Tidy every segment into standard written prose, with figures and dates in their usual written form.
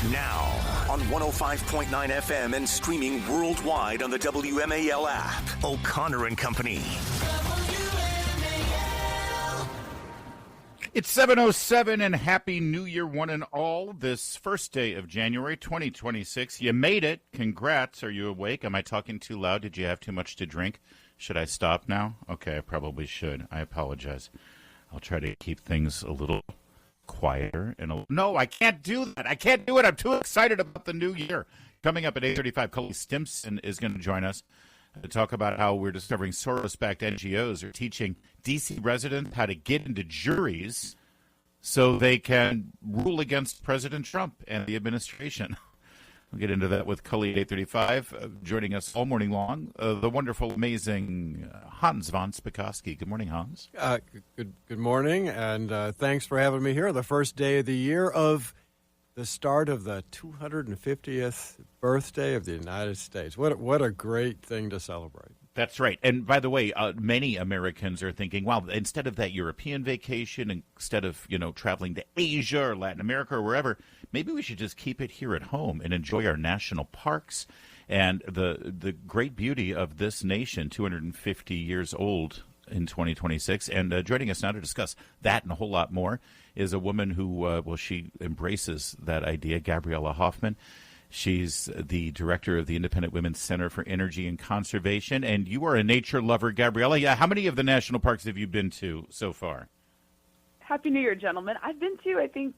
Now, on 105.9 FM and streaming worldwide on the WMAL app. O'Connor and Company. It's 7:07 and Happy New Year, one and all. This first day of January 2026. You made it. Congrats. Are you awake? Am I talking too loud? Did you have too much to drink? Should I stop now? Okay, I probably should. I apologize. I'll try to keep things a little quieter. No, I can't do that. I can't do it. I'm too excited about the new year. Coming up at 8:35, Cully Stimson is going to join us to talk about how we're discovering Soros-backed NGOs are teaching D.C. residents how to get into juries so they can rule against President Trump and the administration. We'll get into that with Cully at 8:35. Joining us all morning long, the wonderful, amazing Hans von Spakovsky. Good morning, Hans. Good morning, and thanks for having me here. The first day of the year of the start of the 250th birthday of the United States. What a great thing to celebrate. That's right. And by the way, many Americans are thinking, wow, instead of that European vacation, instead of, traveling to Asia or Latin America or wherever, maybe we should just keep it here at home and enjoy our national parks and the great beauty of this nation, 250 years old in 2026. And joining us now to discuss that and a whole lot more is a woman who, she embraces that idea, Gabriella Hoffman. She's the director of the Independent Women's Center for Energy and Conservation, and you are a nature lover, Gabriella. Yeah, how many of the national parks have you been to so far? Happy New Year, gentlemen. I've been to, I think,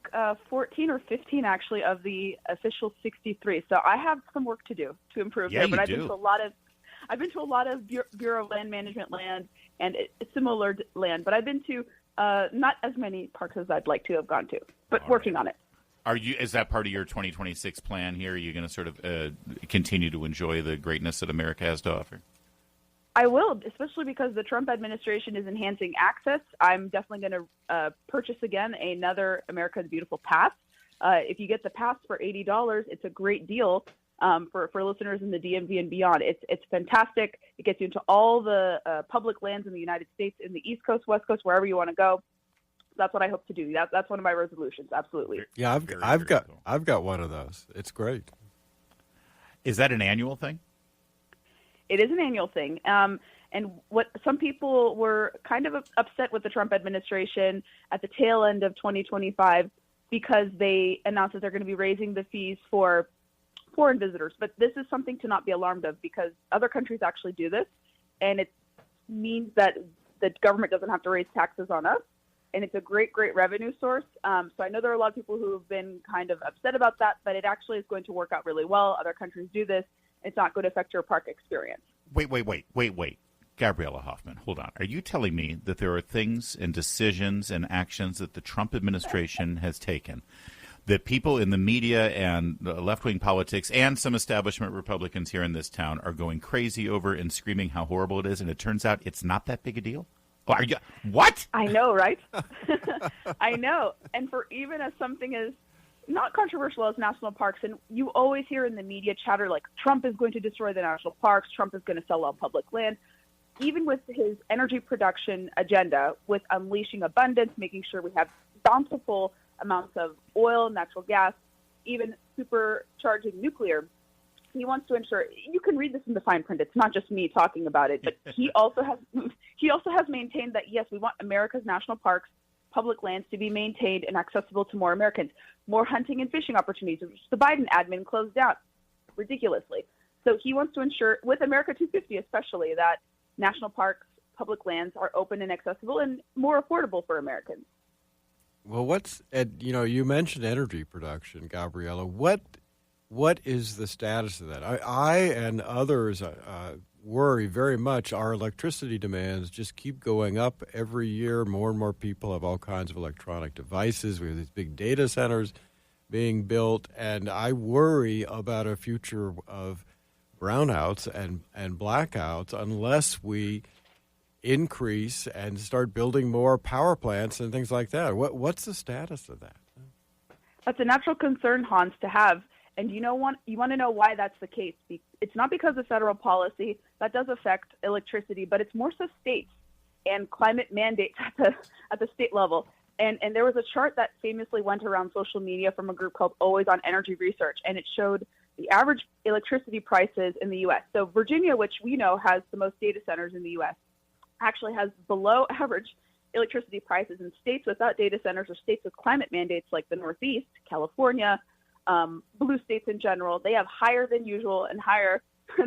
14 or 15, actually, of the official 63. So I have some work to do to improve there. But I've been to a lot of Bureau of Land Management land and similar land. But I've been to not as many parks as I'd like to have gone to, but working on it. Is that part of your 2026 plan here? Are you going to sort of continue to enjoy the greatness that America has to offer? I will, especially because the Trump administration is enhancing access. I'm definitely going to purchase again another America the Beautiful pass. If you get the pass for $80, it's a great deal for listeners in the DMV and beyond. It's fantastic. It gets you into all the public lands in the United States, in the East Coast, West Coast, wherever you want to go. That's what I hope to do. That's one of my resolutions. Absolutely. Yeah, I've got one of those. It's great. Is that an annual thing? It is an annual thing. And what some people were kind of upset with the Trump administration at the tail end of 2025 because they announced that they're going to be raising the fees for foreign visitors. But this is something to not be alarmed of because other countries actually do this, and it means that the government doesn't have to raise taxes on us. And it's a great, great revenue source. So I know there are a lot of people who have been kind of upset about that, but it actually is going to work out really well. Other countries do this. It's not going to affect your park experience. Wait. Gabriella Hoffman, hold on. Are you telling me that there are things and decisions and actions that the Trump administration has taken that people in the media and left-wing politics and some establishment Republicans here in this town are going crazy over and screaming how horrible it is, and it turns out it's not that big a deal? What? I know, right? I know. And for even as something as not controversial as national parks, and you always hear in the media chatter like Trump is going to destroy the national parks, Trump is going to sell all public land. Even with his energy production agenda, with unleashing abundance, making sure we have bountiful amounts of oil, natural gas, even supercharging nuclear, he wants to ensure, you can read this in the fine print, it's not just me talking about it, but he also has maintained that, yes, we want America's national parks, public lands to be maintained and accessible to more Americans. More hunting and fishing opportunities, which the Biden admin closed down ridiculously. So he wants to ensure, with America 250 especially, that national parks, public lands are open and accessible and more affordable for Americans. Well, you mentioned energy production, Gabriella. What is the status of that? I and others worry very much. Our electricity demands just keep going up every year. More and more people have all kinds of electronic devices. We have these big data centers being built, and I worry about a future of brownouts and blackouts unless we increase and start building more power plants and things like that. What's the status of that? That's a natural concern, Hans, to have. And you want to know why that's the case. It's not because of federal policy. That does affect electricity, but it's more so states and climate mandates at the state level. And there was a chart that famously went around social media from a group called Always on Energy Research, and it showed the average electricity prices in the U.S. So Virginia, which we know has the most data centers in the U.S., actually has below average electricity prices. In states without data centers or states with climate mandates like the Northeast, California, blue states in general, they have higher than usual and higher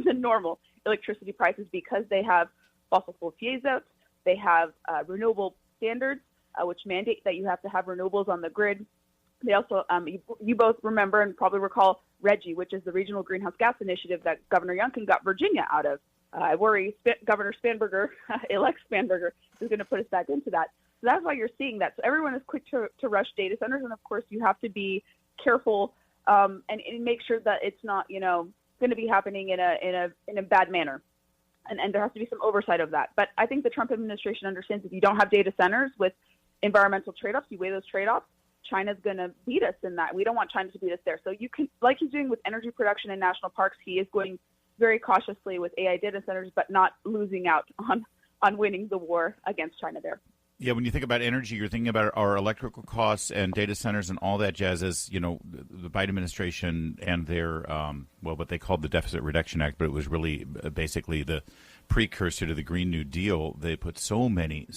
than normal electricity prices because they have fossil fuel phase-outs, they have renewable standards, which mandate that you have to have renewables on the grid. They also, you both remember and probably recall RGGI, which is the Regional Greenhouse Gas Initiative that Governor Youngkin got Virginia out of. I worry Governor Spanberger, elect Spanberger, is going to put us back into that. So that's why you're seeing that. So everyone is quick to rush data centers, and of course you have to be careful and make sure that it's not, going to be happening in a bad manner. And there has to be some oversight of that. But I think the Trump administration understands if you don't have data centers with environmental trade-offs, you weigh those trade-offs, China's going to beat us in that. We don't want China to beat us there. So you can, like he's doing with energy production in national parks, he is going very cautiously with AI data centers, but not losing out on winning the war against China there. Yeah, when you think about energy, you're thinking about our electrical costs and data centers and all that jazz. As the Biden administration and their what they called the Deficit Reduction Act, but it was really basically the precursor to the Green New Deal. They put so many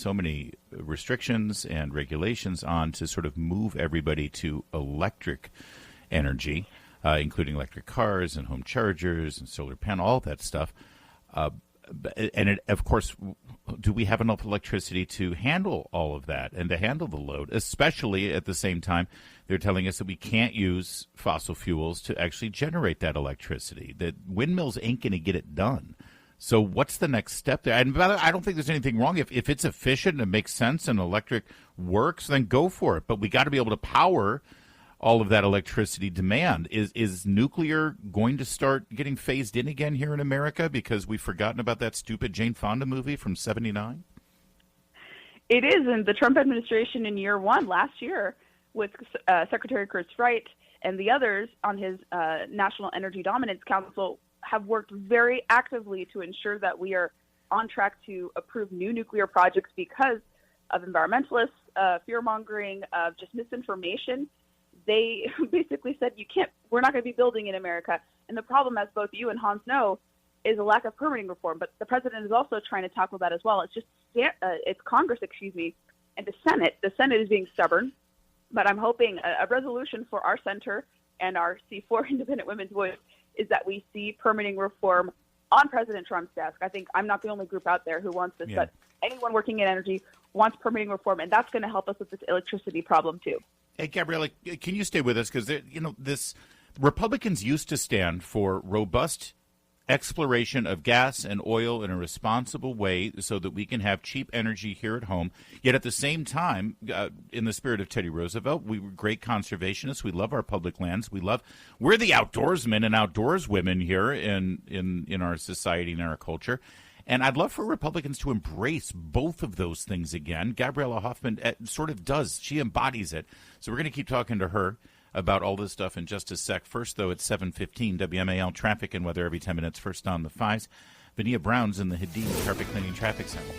restrictions and regulations on to sort of move everybody to electric energy, including electric cars and home chargers and solar panel, all that stuff. Of course, do we have enough electricity to handle all of that and to handle the load, especially at the same time they're telling us that we can't use fossil fuels to actually generate that electricity, that windmills ain't going to get it done. So what's the next step there? And I don't think there's anything wrong. If it's efficient and it makes sense and electric works, then go for it. But we got to be able to power all of that electricity demand. Is nuclear going to start getting phased in again here in America because we've forgotten about that stupid Jane Fonda movie from '79? It is, and the Trump administration in year one last year with Secretary Chris Wright and the others on his National Energy Dominance Council have worked very actively to ensure that we are on track to approve new nuclear projects because of environmentalists, fear-mongering, of just misinformation. They basically said we're not going to be building in America. And the problem, as both you and Hans know, is a lack of permitting reform. But the president is also trying to tackle that as well. It's Congress, and the Senate. The Senate is being stubborn. But I'm hoping a resolution for our center and our C4 Independent Women's Voice is that we see permitting reform on President Trump's desk. I think I'm not the only group out there who wants this, but anyone working in energy wants permitting reform, and that's going to help us with this electricity problem too. Hey, Gabriella, can you stay with us? Because this Republicans used to stand for robust exploration of gas and oil in a responsible way so that we can have cheap energy here at home. Yet at the same time, in the spirit of Teddy Roosevelt, we were great conservationists. We love our public lands. We're the outdoorsmen and outdoors women here in our society and our culture. And I'd love for Republicans to embrace both of those things again. Gabriella Hoffman sort of does. She embodies it. So we're going to keep talking to her about all this stuff in just a sec. First, though, it's 7:15, WMAL traffic and weather every 10 minutes. First on the 5s. Vania Brown's in the Hadid Carpet Cleaning Traffic Center.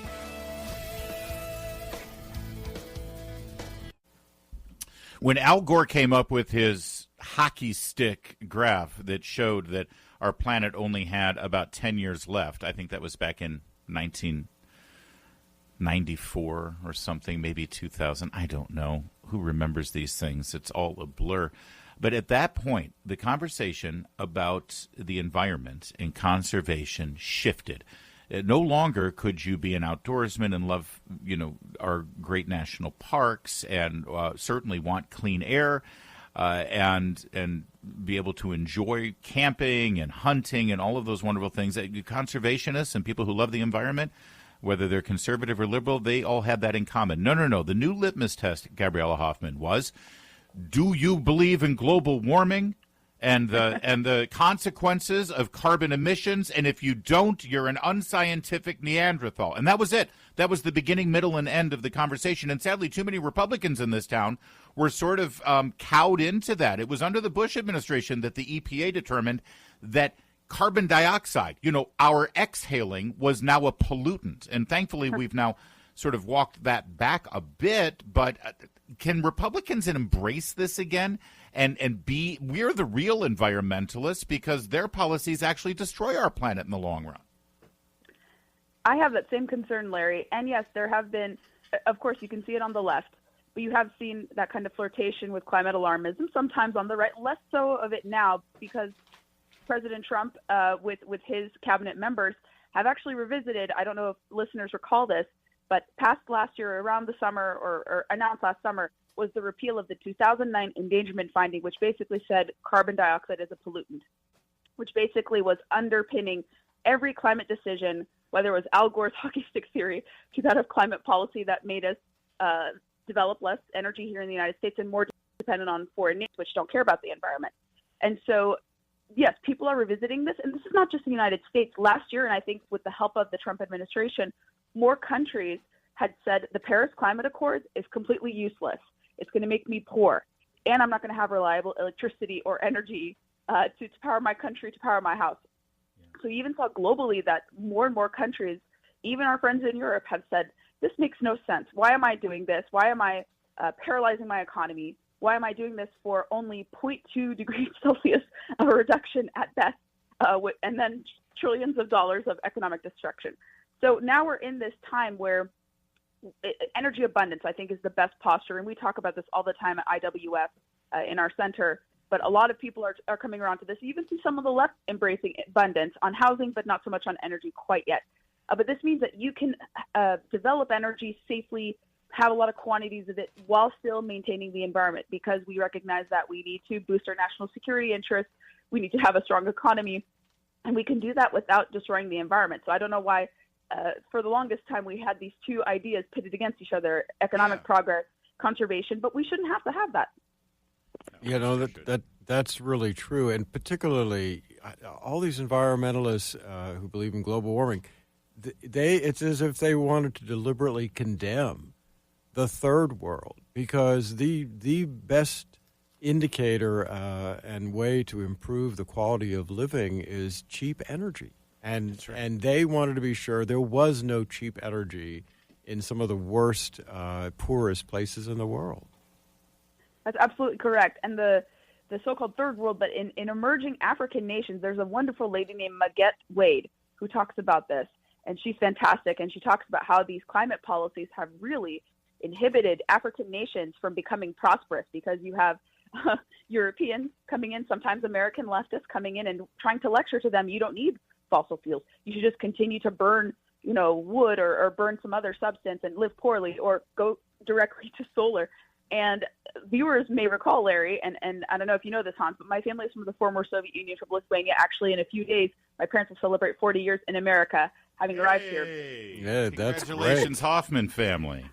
When Al Gore came up with his hockey stick graph that showed that our planet only had about 10 years left, I think that was back in 1994 or something, maybe 2000. I don't know. Who remembers these things? It's all a blur. But at that point, the conversation about the environment and conservation shifted. No longer could you be an outdoorsman and love, our great national parks and certainly want clean air and be able to enjoy camping and hunting and all of those wonderful things. Conservationists and people who love the environment, whether they're conservative or liberal, they all had that in common. No. The new litmus test, Gabriella Hoffman, was, do you believe in global warming and the consequences of carbon emissions? And if you don't, you're an unscientific Neanderthal. And that was it. That was the beginning, middle, and end of the conversation. And sadly, too many Republicans in this town were sort of cowed into that. It was under the Bush administration that the EPA determined that carbon dioxide, our exhaling, was now a pollutant. And thankfully, we've now sort of walked that back a bit. But, can Republicans embrace this again and be we're the real environmentalists because their policies actually destroy our planet in the long run? I have that same concern, Larry. And yes, there have been, of course, you can see it on the left, but you have seen that kind of flirtation with climate alarmism, sometimes on the right, less so of it now because President Trump, with his cabinet members, have actually revisited, I don't know if listeners recall this, but passed last year around the summer or announced last summer was the repeal of the 2009 endangerment finding, which basically said carbon dioxide is a pollutant, which basically was underpinning every climate decision, whether it was Al Gore's hockey stick theory to that of climate policy that made us develop less energy here in the United States and more dependent on foreign nations, which don't care about the environment. And so, yes, people are revisiting this. And this is not just the United States. Last year, and I think with the help of the Trump administration, more countries had said the Paris Climate Accord is completely useless. It's going to make me poor. And I'm not going to have reliable electricity or energy to power my country, to power my house. So you even saw globally that more and more countries, even our friends in Europe, have said, this makes no sense. Why am I doing this? Why am I paralyzing my economy? Why am I doing this for only 0.2 degrees Celsius of a reduction at best, and then trillions of dollars of economic destruction? So now we're in this time where energy abundance, I think, is the best posture. And we talk about this all the time at IWF in our center. But a lot of people are coming around to this. You even see some of the left embracing abundance on housing, but not so much on energy quite yet. But this means that you can develop energy safely, have a lot of quantities of it while still maintaining the environment, because we recognize that we need to boost our national security interests. We need to have a strong economy, and we can do that without destroying the environment. So I don't know why for the longest time we had these two ideas pitted against each other, economic progress, conservation, but we shouldn't have to have that. You know, that's really true. And particularly all these environmentalists who believe in global warming, it's as if they wanted to deliberately condemn the third world, because the best indicator and way to improve the quality of living is cheap energy. And right. And they wanted to be sure there was no cheap energy in some of the worst, poorest places in the world. That's absolutely correct. And the so-called third world, but in emerging African nations, there's a wonderful lady named Maguette Wade who talks about this. And she's fantastic. And she talks about how these climate policies have really inhibited African nations from becoming prosperous, because you have Europeans coming in, sometimes American leftists coming in and trying to lecture to them, you don't need fossil fuels. You should just continue to burn, wood or burn some other substance and live poorly, or go directly to solar. And viewers may recall, Larry, and I don't know if you know this, Hans, but my family is from the former Soviet Union, from Lithuania. Actually, in a few days, my parents will celebrate 40 years in America, having arrived here. Yeah, that's Congratulations, great. Hoffman family.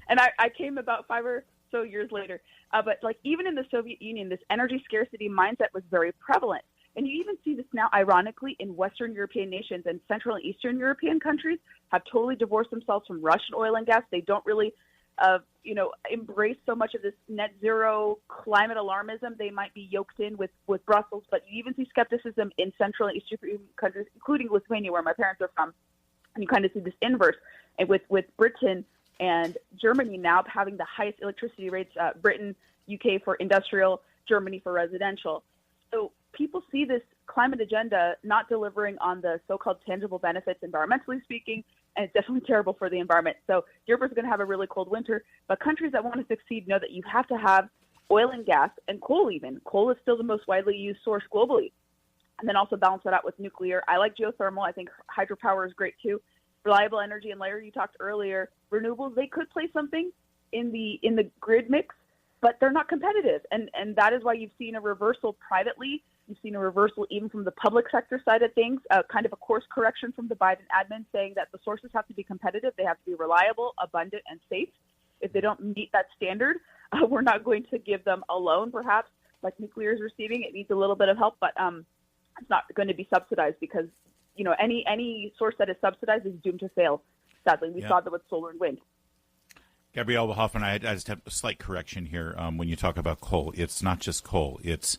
And I came about 5 or so years later. But even in the Soviet Union, this energy scarcity mindset was very prevalent. And you even see this now, ironically, in Western European nations, and Central and Eastern European countries have totally divorced themselves from Russian oil and gas. They don't really embrace so much of this net zero climate alarmism. They might be yoked in with Brussels, but you even see skepticism in Central and Eastern European countries, including Lithuania, where my parents are from. And you kind of see this inverse. And with Britain and Germany now having the highest electricity rates, Britain, UK for industrial, Germany for residential. So people see this climate agenda not delivering on the so-called tangible benefits, environmentally speaking, and it's definitely terrible for the environment. So Europe is going to have a really cold winter, but countries that want to succeed know that you have to have oil and gas and coal even. Coal is still the most widely used source globally. And then also balance that out with nuclear. I like geothermal. I think hydropower is great too. Reliable energy, and Larry, you talked earlier, renewables, they could play something in the grid mix, but they're not competitive. And that is why you've seen a reversal privately. You've seen a reversal even from the public sector side of things, kind of a course correction from the Biden admin, saying that the sources have to be competitive. They have to be reliable, abundant, and safe. If they don't meet that standard, we're not going to give them a loan, perhaps, like nuclear is receiving. It needs a little bit of help, but it's not going to be subsidized, because any source that is subsidized is doomed to fail. Sadly, we saw that with solar and wind. Gabriella Hoffman, I just have a slight correction here. When you talk about coal, it's not just coal. It's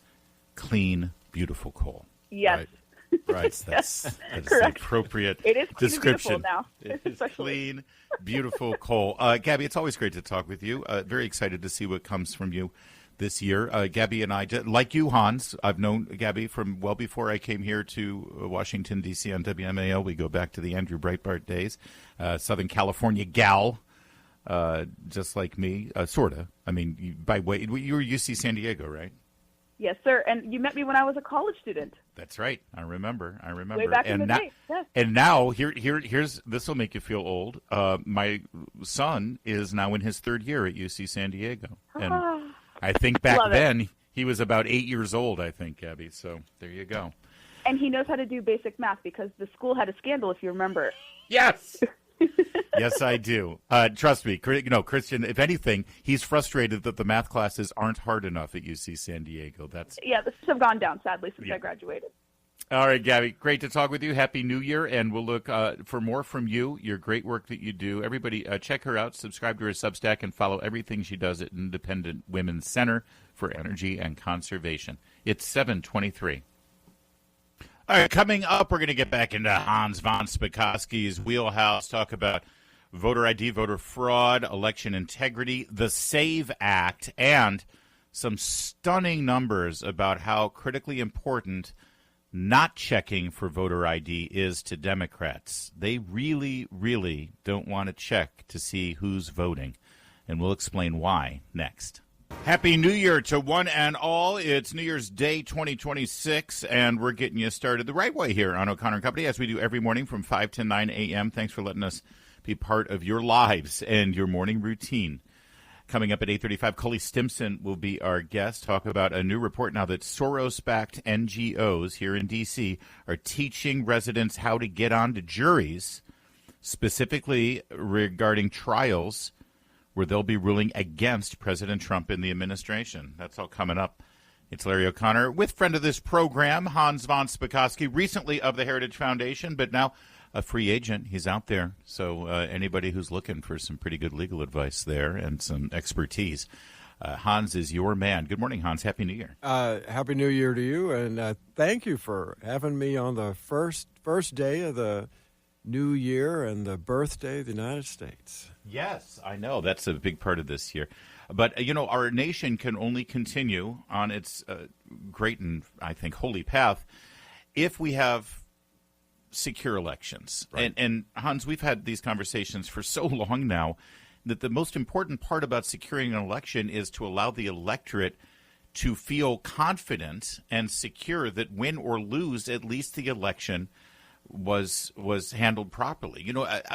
clean, beautiful coal. Yes. Right? Right. That's the Correct. appropriate It is clean description. and beautiful now. It is especially. clean, beautiful coal. Gabby, it's always great to talk with you. Very excited to see what comes from you this year. Gabby and I, like you, Hans, I've known Gabby from well before I came here to Washington, D.C. on WMAL. We go back to the Andrew Breitbart days. Southern California gal, just like me, sort of. I mean, you were UC San Diego, right? Yes, sir. And you met me when I was a college student. That's right. I remember. Way back in the day. Yes. And now here's this will make you feel old. My son is now in his third year at UC San Diego, and I think back then he was about 8 years old. I think, Gabby. So there you go. And he knows how to do basic math because the school had a scandal, if you remember. Yes. Yes, I do. Trust me, Christian, if anything, he's frustrated that the math classes aren't hard enough at UC San Diego. Yeah, the have gone down, sadly, since I graduated. All right, Gabby, great to talk with you. Happy New Year, and we'll look for more from you, your great work that you do. Everybody, check her out, subscribe to her Substack, and follow everything she does at Independent Women's Center for Energy and Conservation. It's 7:23. All right, coming up, we're going to get back into Hans von Spakovsky's wheelhouse, talk about voter ID, voter fraud, election integrity, the SAVE Act, and some stunning numbers about how critically important not checking for voter ID is to Democrats. They really, really don't want to check to see who's voting, and we'll explain why next. Happy New Year to one and all. It's New Year's Day 2026, and we're getting you started the right way here on O'Connor & Company, as we do every morning from 5 to 9 a.m. Thanks for letting us be part of your lives and your morning routine. Coming up at 8:35, Cully Stimson will be our guest, talk about a new report now that Soros-backed NGOs here in D.C. are teaching residents how to get onto juries, specifically regarding trials where they'll be ruling against President Trump and the administration. That's all coming up. It's Larry O'Connor with friend of this program, Hans von Spakovsky, recently of the Heritage Foundation, but now a free agent. He's out there. So anybody who's looking for some pretty good legal advice there and some expertise, Hans is your man. Good morning, Hans. Happy New Year. Happy New Year to you, and thank you for having me on the first day of the new year and the birthday of the United States. Yes, I know. That's a big part of this year. But, our nation can only continue on its great and, I think, holy path if we have secure elections. Right. And, Hans, we've had these conversations for so long now that the most important part about securing an election is to allow the electorate to feel confident and secure that win or lose, at least the election was handled properly.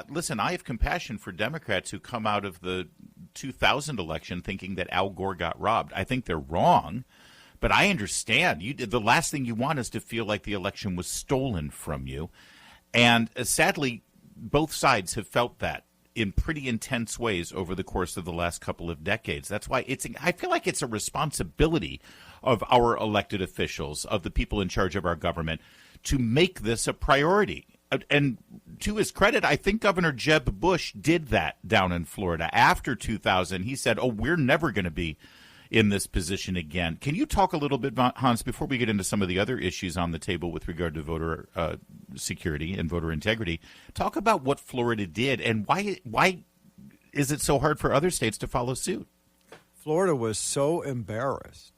Listen, I have compassion for Democrats who come out of the 2000 election thinking that Al Gore got robbed. I think they're wrong, but I understand. The last thing you want is to feel like the election was stolen from you. And sadly, both sides have felt that in pretty intense ways over the course of the last couple of decades. That's why I feel like it's a responsibility of our elected officials, of the people in charge of our government, to make this a priority. And to his credit, I think Governor Jeb Bush did that down in Florida. After 2000, he said, we're never going to be in this position again. Can you talk a little bit, Hans, before we get into some of the other issues on the table with regard to voter security and voter integrity, talk about what Florida did and why is it so hard for other states to follow suit? Florida was so embarrassed,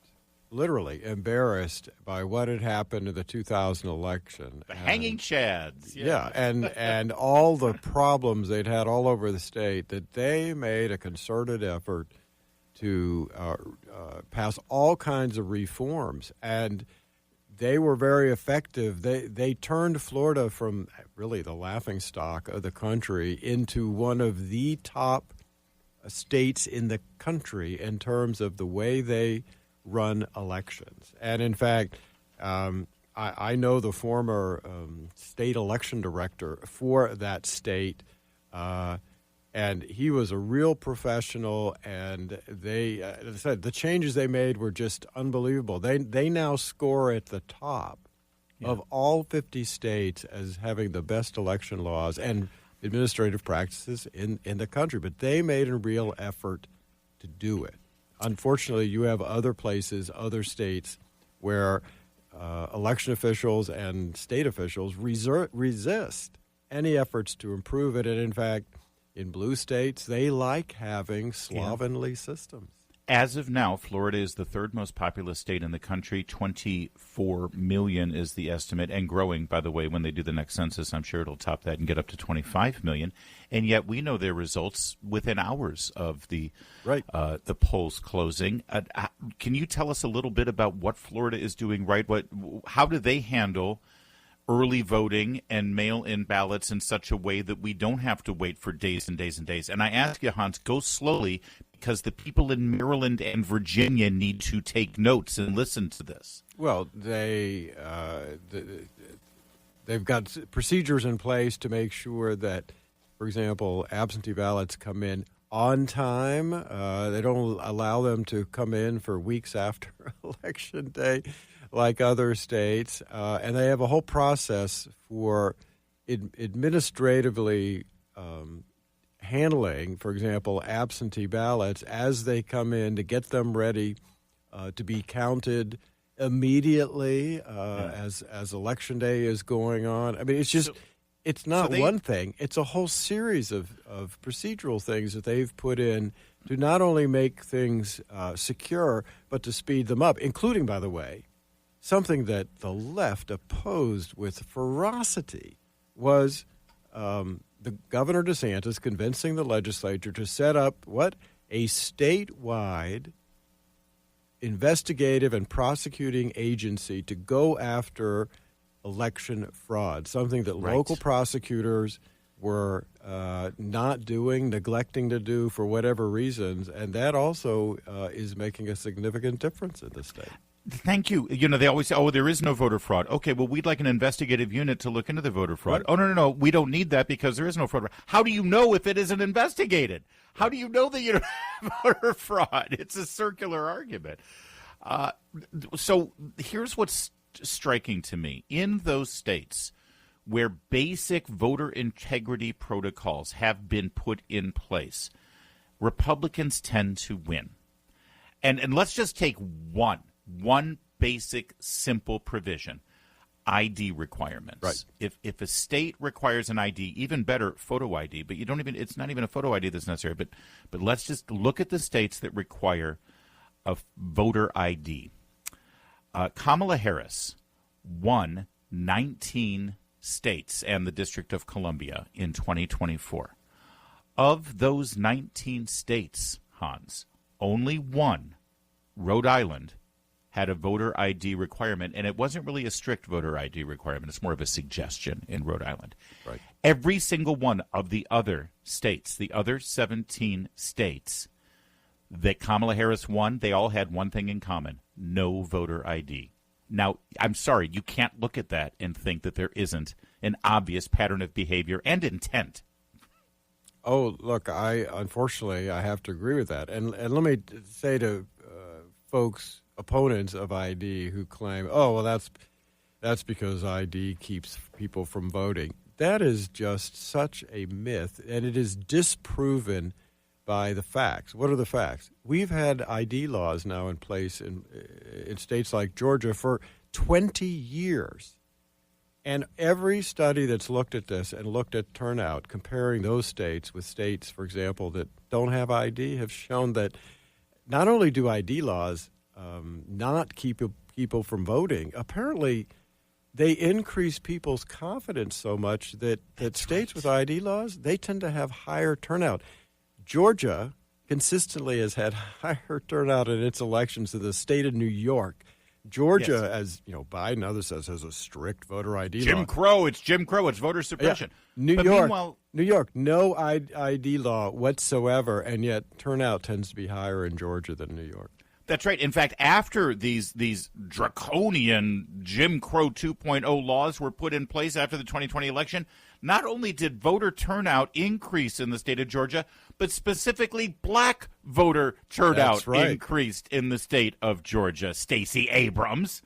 literally embarrassed by what had happened in the 2000 election. The hanging chads. Yeah, and all the problems they'd had all over the state, that they made a concerted effort to pass all kinds of reforms, and they were very effective. They turned Florida from really the laughingstock of the country into one of the top states in the country in terms of the way they run elections. And in fact, I know the former state election director for that state, and he was a real professional, and they, as I said, the changes they made were just unbelievable. They now score at the top of all 50 states as having the best election laws and administrative practices in the country. But they made a real effort to do it. Unfortunately, you have other places, other states, where election officials and state officials resist any efforts to improve it. And in fact, in blue states, they like having slovenly systems. As of now, Florida is the third most populous state in the country. 24 million is the estimate, and growing, by the way. When they do the next census, I'm sure it'll top that and get up to 25 million. And yet we know their results within hours of the polls closing. Can you tell us a little bit about what Florida is doing right? How do they handle early voting and mail-in ballots in such a way that we don't have to wait for days and days and days? And I ask you, Hans, go slowly, because the people in Maryland and Virginia need to take notes and listen to this. Well, they've got procedures in place to make sure that, for example, absentee ballots come in on time. They don't allow them to come in for weeks after Election Day like other states. And they have a whole process for administratively handling, for example, absentee ballots as they come in, to get them ready to be counted immediately as Election Day is going on. I mean, it's just it's not one thing. It's a whole series of procedural things that they've put in to not only make things secure, but to speed them up, including, by the way, something that the left opposed with ferocity was the Governor DeSantis convincing the legislature to set up a statewide investigative and prosecuting agency to go after election fraud, something that local prosecutors were not doing, neglecting to do for whatever reasons, and that also is making a significant difference in the state. Thank you. You know, they always say, there is no voter fraud. Okay, well, we'd like an investigative unit to look into the voter fraud. Oh, no, we don't need that because there is no fraud. How do you know if it isn't investigated? How do you know that you don't have voter fraud? It's a circular argument. So here's what's striking to me. In those states where basic voter integrity protocols have been put in place, Republicans tend to win. And let's just take one basic, simple provision, ID requirements. Right. If a state requires an ID, even better, photo ID, but it's not even a photo ID that's necessary, but let's just look at the states that require a voter ID. Kamala Harris won 19 states and the District of Columbia in 2024. Of those 19 states, Hans, only one, Rhode Island, had a voter ID requirement, and it wasn't really a strict voter ID requirement. It's more of a suggestion in Rhode Island. Right. Every single one of the other states, the other 17 states that Kamala Harris won, they all had one thing in common: no voter ID. Now, I'm sorry, you can't look at that and think that there isn't an obvious pattern of behavior and intent. Oh, look, unfortunately, I have to agree with that. And let me say to folks, opponents of ID, who claim, that's because ID keeps people from voting. That is just such a myth, and it is disproven by the facts. What are the facts? We've had ID laws now in place in states like Georgia for 20 years. And every study that's looked at this and looked at turnout, comparing those states with states, for example, that don't have ID, have shown that not only do ID laws not keep people from voting, apparently they increase people's confidence so much that states with ID laws, they tend to have higher turnout. Georgia consistently has had higher turnout in its elections than the state of New York. Georgia, as you know, Biden, others says, has a strict voter ID law. It's Jim Crow. It's voter suppression. Yeah. New York, no ID law whatsoever, and yet turnout tends to be higher in Georgia than New York. That's right. In fact, after these draconian Jim Crow 2.0 laws were put in place after the 2020 election, not only did voter turnout increase in the state of Georgia, but specifically black voter turnout increased in the state of Georgia. Stacey Abrams.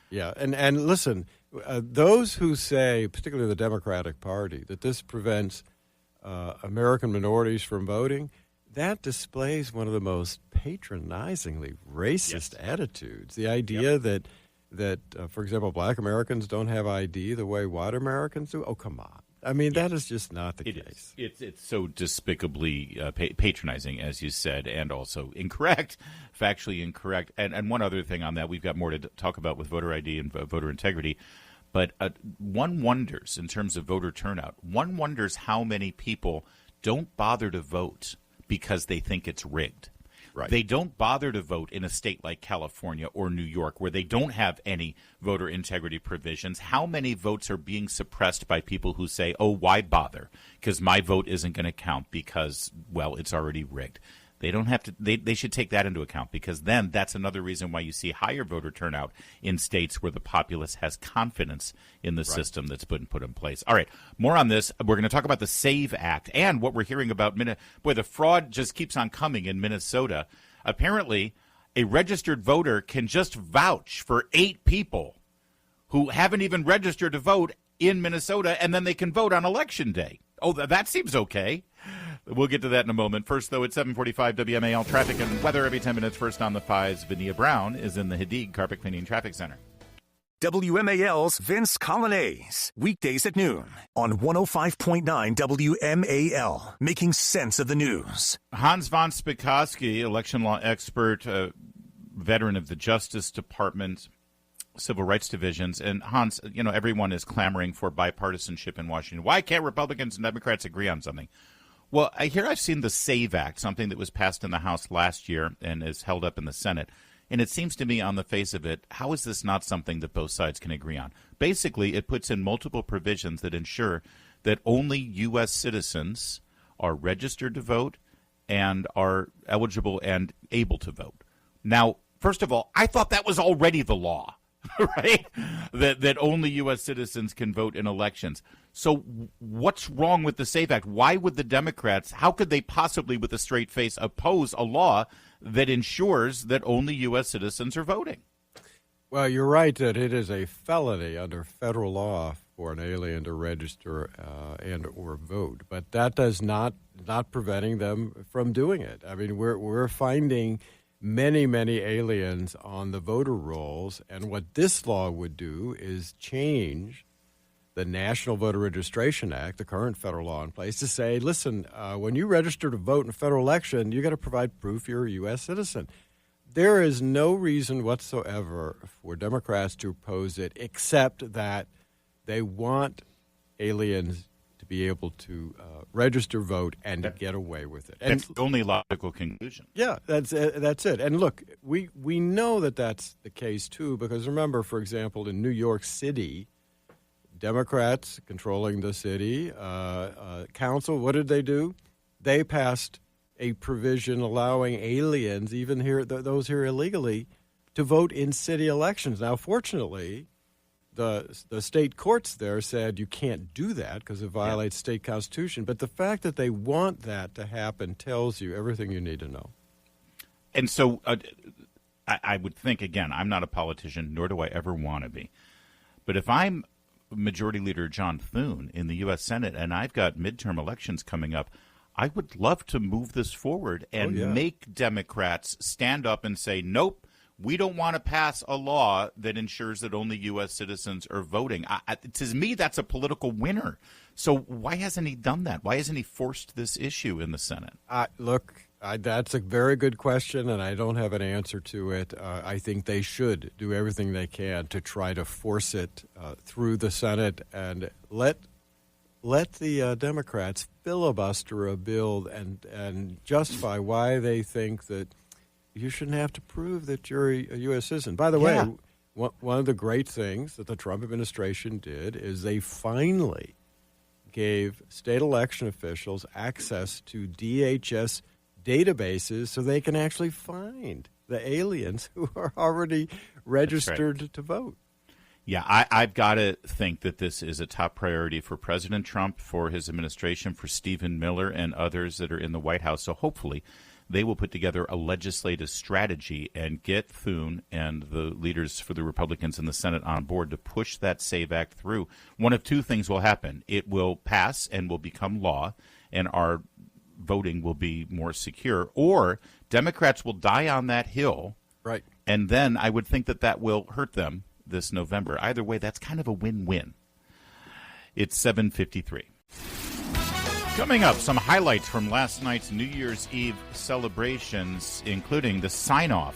Yeah, and listen, those who say, particularly the Democratic Party, that this prevents American minorities from voting, that displays one of the most patronizingly racist attitudes. The idea that that, for example, black Americans don't have ID the way white Americans do? Oh, come on. I mean, that is just not the case. It's so despicably patronizing, as you said, and also incorrect, factually incorrect. And one other thing on that, we've got more to talk about with voter ID and voter integrity. But one wonders, in terms of voter turnout, one wonders how many people don't bother to vote because they think it's rigged. Right. They don't bother to vote in a state like California or New York where they don't have any voter integrity provisions. How many votes are being suppressed by people who say, oh, why bother? Because my vote isn't going to count because, well, it's already rigged. They don't have to. They should take that into account, because then that's another reason why you see higher voter turnout in states where the populace has confidence in the system that's been put in place. All right, more on this. We're going to talk about the SAVE Act and what we're hearing about. Boy, the fraud just keeps on coming in Minnesota. Apparently, a registered voter can just vouch for 8 people who haven't even registered to vote in Minnesota, and then they can vote on Election Day. Oh, that seems okay. We'll get to that in a moment. First, though, it's 7:45 WMAL traffic and weather every 10 minutes. First on the 5s, Vania Brown is in the Hadig Carpet Cleaning Traffic Center. WMAL's Vince Colonnese, weekdays at noon on 105.9 WMAL, making sense of the news. Hans von Spakovsky, election law expert, veteran of the Justice Department, Civil Rights Divisions. And Hans, everyone is clamoring for bipartisanship in Washington. Why can't Republicans and Democrats agree on something? Well, I've seen the SAVE Act, something that was passed in the House last year and is held up in the Senate. And it seems to me, on the face of it, how is this not something that both sides can agree on? Basically, it puts in multiple provisions that ensure that only U.S. citizens are registered to vote and are eligible and able to vote. Now, first of all, I thought that was already the law, right? That only U.S. citizens can vote in elections. So what's wrong with the SAVE Act? Why would the Democrats, how could they possibly with a straight face oppose a law that ensures that only U.S. citizens are voting? Well, you're right that it is a felony under federal law for an alien to register and or vote, but that does not preventing them from doing it. I mean, we're finding many aliens on the voter rolls, and what this law would do is change the National Voter Registration Act, the current federal law in place, to say, listen, when you register to vote in a federal election, you got to provide proof you're a U.S. citizen. There is no reason whatsoever for Democrats to oppose it, except that they want aliens to be able to register, vote, and to get away with it. And that's the only logical conclusion. Yeah, that's it. And look, we know that that's the case, too, because remember, for example, in New York City, Democrats controlling the city council, what did they do? They passed a provision allowing aliens, even here those here illegally, to vote in city elections. Now, fortunately, the state courts there said you can't do that because it violates state constitution. But the fact that they want that to happen tells you everything you need to know. And so I would think, again, I'm not a politician, nor do I ever want to be. But if I'm Majority Leader John Thune in the U.S. Senate, and I've got midterm elections coming up, I would love to move this forward and make Democrats stand up and say, nope, we don't want to pass a law that ensures that only U.S. citizens are voting. To me, that's a political winner. So why hasn't he done that? Why hasn't he forced this issue in the Senate? That's a very good question, and I don't have an answer to it. I think they should do everything they can to try to force it through the Senate and let the Democrats filibuster a bill and justify why they think that you shouldn't have to prove that you're a U.S. citizen. By the way, one of the great things that the Trump administration did is they finally gave state election officials access to DHS databases so they can actually find the aliens who are already registered to vote. Yeah, I've got to think that this is a top priority for President Trump, for his administration, for Stephen Miller and others that are in the White House. So hopefully they will put together a legislative strategy and get Thune and the leaders for the Republicans in the Senate on board to push that SAVE Act through. One of two things will happen. It will pass and will become law, and our voting will be more secure, or Democrats will die on that hill. Right. And then I would think that will hurt them this November. Either way, that's kind of a win-win. It's 7:53. Coming up, some highlights from last night's New Year's Eve celebrations, including the sign-off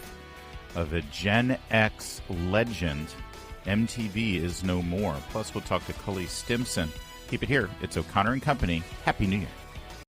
of a Gen X legend. MTV is no more. Plus, we'll talk to Cully Stimson. Keep it here. It's O'Connor and Company. Happy New Year.